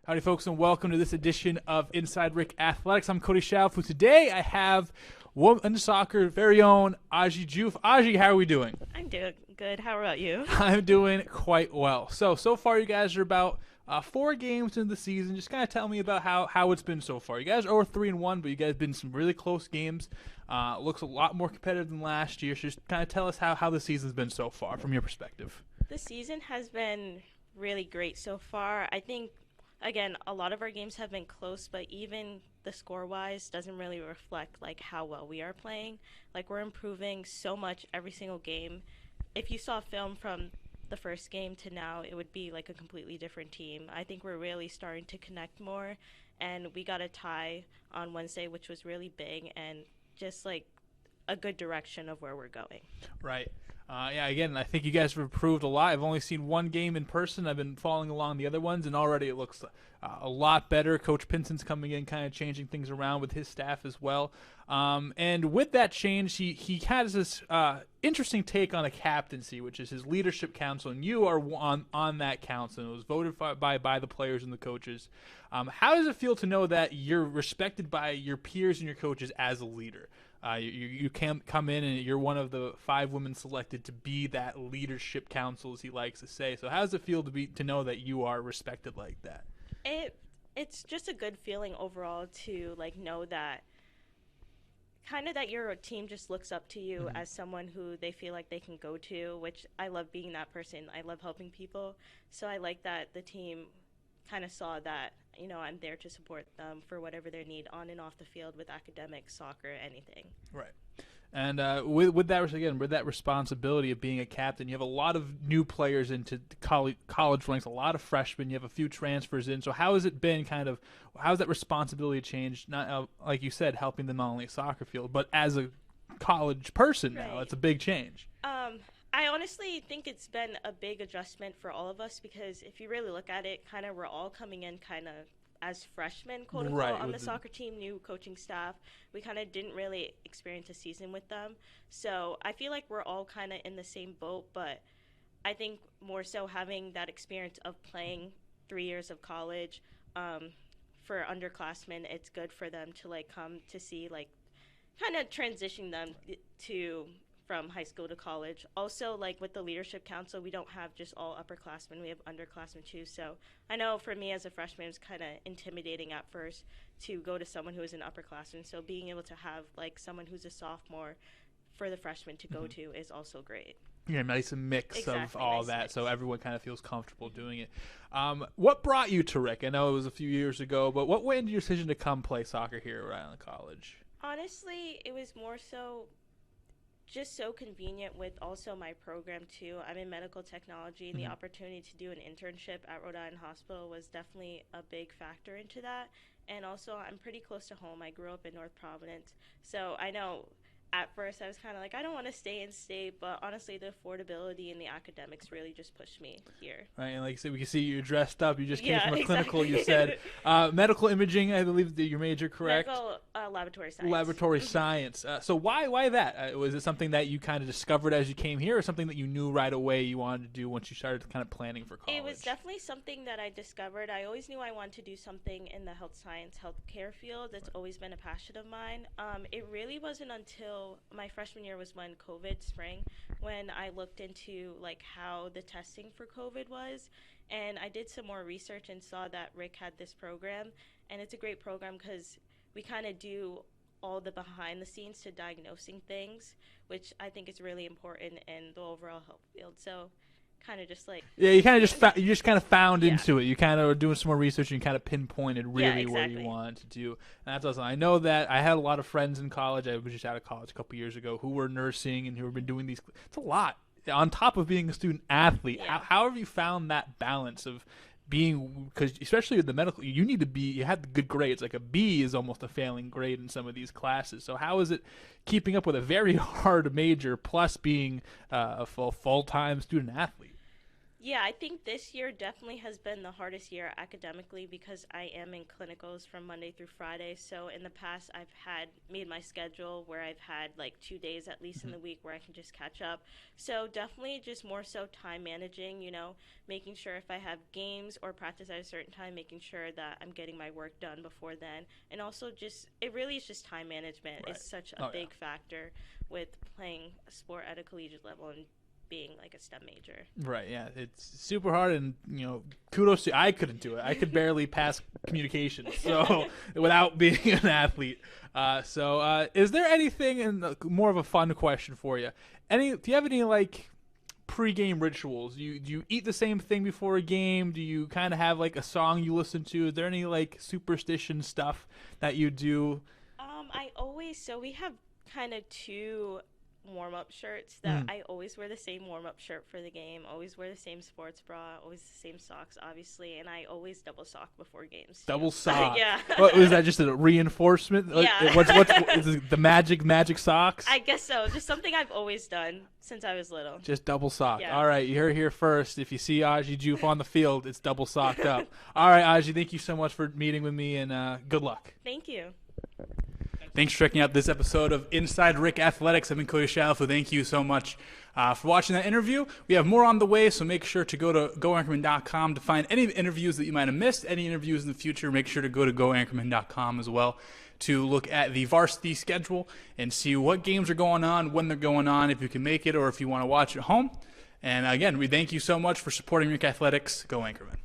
Howdy, folks, and welcome to this edition of Inside RIC Athletics. I'm Cody Chalifoux. Today, I have women's soccer very own Agi Joof. Agi, how are we doing? I'm doing good. How about you? I'm doing quite well. So far, you guys are about 4 games into the season. Just kind of tell me about how it's been so far. You guys are 3-1, but you guys have been some really close games. Looks a lot more competitive than last year. So just kind of tell us how the season's been so far from your perspective. The season has been really great so far. I think, again, a lot of our games have been close, but even the score-wise doesn't really reflect like how well we are playing. Like, we're improving so much every single game. If you saw film from the first game to now, it would be like a completely different team. I think we're really starting to connect more, and we got a tie on Wednesday, which was really big and just like a good direction of where we're going. Right. Again, I think you guys have improved a lot. I've only seen one game in person. I've been following along the other ones, and already it looks a lot better. Coach Pinson's coming in, kind of changing things around with his staff as well. And with that change, he has this interesting take on a captaincy, which is his leadership council, and you are on that council. It was voted by the players and the coaches. How does it feel to know that you're respected by your peers and your coaches as a leader? You can come in and you're one of the 5 women selected to be that leadership council, as he likes to say. So how does it feel to know that you are respected like that? It's just a good feeling overall to like know that kind of that your team just looks up to you as someone who they feel like they can go to, which I love being that person. I love helping people. So I like that the team kind of saw that, I'm there to support them for whatever their need on and off the field with academics, soccer, anything. Right. And with that responsibility of being a captain, you have a lot of new players into college ranks, a lot of freshmen. You have a few transfers in. So how has it been how's that responsibility changed? Not like you said, helping them not only at soccer field, but as a college person now. Right. It's a big change. I honestly think it's been a big adjustment for all of us because if you really look at it, kind of we're all coming in kind of as freshmen, quote unquote, Right, on the soccer team, new coaching staff. We kind of didn't really experience a season with them. So I feel like we're all kind of in the same boat, but I think more so having that experience of playing 3 years of college for underclassmen, it's good for them to like come to see like kind of transition them to from high school to college. Also, like with the leadership council, we don't have just all upperclassmen, we have underclassmen too. So I know for me as a freshman, it's kind of intimidating at first to go to someone who is an upperclassman. So being able to have like someone who's a sophomore for the freshman to go to is also great. Yeah, nice mix of all that, mix. so everyone kind of feels comfortable doing it. What brought you to RIC? I know it was a few years ago, but what went into your decision to come play soccer here around the college? Honestly, it was more so just so convenient with also my program too. I'm in medical technology, and the opportunity to do an internship at Rhode Island Hospital was definitely a big factor into that. And also, I'm pretty close to home. I grew up in North Providence, so I know at first I was kind of like, I don't want to stay in state, but honestly the affordability and the academics really just pushed me here. Right, and like you said, we can see you dressed up. You just came Yeah, from a clinical, exactly. you said. Medical imaging, I believe that your major, correct? Medical laboratory science. Laboratory science. So why that? Was it something that you kind of discovered as you came here, or something that you knew right away you wanted to do once you started kind of planning for college? It was definitely something that I discovered. I always knew I wanted to do something in the health science, healthcare field. It's always been a passion of mine. It really wasn't until my freshman year was when COVID spring, when I looked into like how the testing for COVID was, and I did some more research and saw that RIC had this program, and it's a great program because we kind of do all the behind the scenes to diagnosing things, which I think is really important in the overall health field. So kind of just like you just kind of found Yeah. into it. You kind of were doing some more research and you kind of pinpointed really what exactly. you wanted to do. And that's awesome. I know that I had a lot of friends in college. I was just out of college a couple years ago who were nursing and who have been doing these. It's a lot on top of being a student athlete. Yeah. How have you found that balance of being, because especially with the medical, you have the good grades. Like a B is almost a failing grade in some of these classes. So how is it keeping up with a very hard major plus being a full-time student athlete? Yeah, I think this year definitely has been the hardest year academically because I am in clinicals from Monday through Friday. So in the past, I've had made my schedule where I've had like 2 days at least in the week where I can just catch up. So definitely just more so time managing, making sure if I have games or practice at a certain time, making sure that I'm getting my work done before then. And also just, it really is just time management. Right. It's such a big factor with playing a sport at a collegiate level and being like a STEM major. Right, yeah. It's super hard, and, kudos to I couldn't do it. I could barely pass communication, so without being an athlete. Is there anything, and more of a fun question for you, do you have any, like, pre-game rituals? Do you eat the same thing before a game? Do you kind of have, like, a song you listen to? Is there any, like, superstition stuff that you do? We have kind of two warm-up shirts that I always wear the same warm-up shirt for the game, always wear the same sports bra, always the same socks, obviously, and I always double sock before games too. Double sock? Yeah. What was that, just a reinforcement? Yeah. What's is it the magic socks? I guess so. Just something I've always done since I was little. Just double sock. Yeah. All right, you're here first. If you see Agi Joof on the field, it's double socked up. All right, Agi, thank you so much for meeting with me, and good luck. Thank you. Thanks for checking out this episode of Inside RIC Athletics. I've been Cody Chalifoux. Thank you so much for watching that interview. We have more on the way, so make sure to go to goanchorman.com to find any interviews that you might have missed, any interviews in the future. Make sure to go to goanchorman.com as well to look at the varsity schedule and see what games are going on, when they're going on, if you can make it, or if you want to watch at home. And again, we thank you so much for supporting RIC Athletics. Go Anchorman.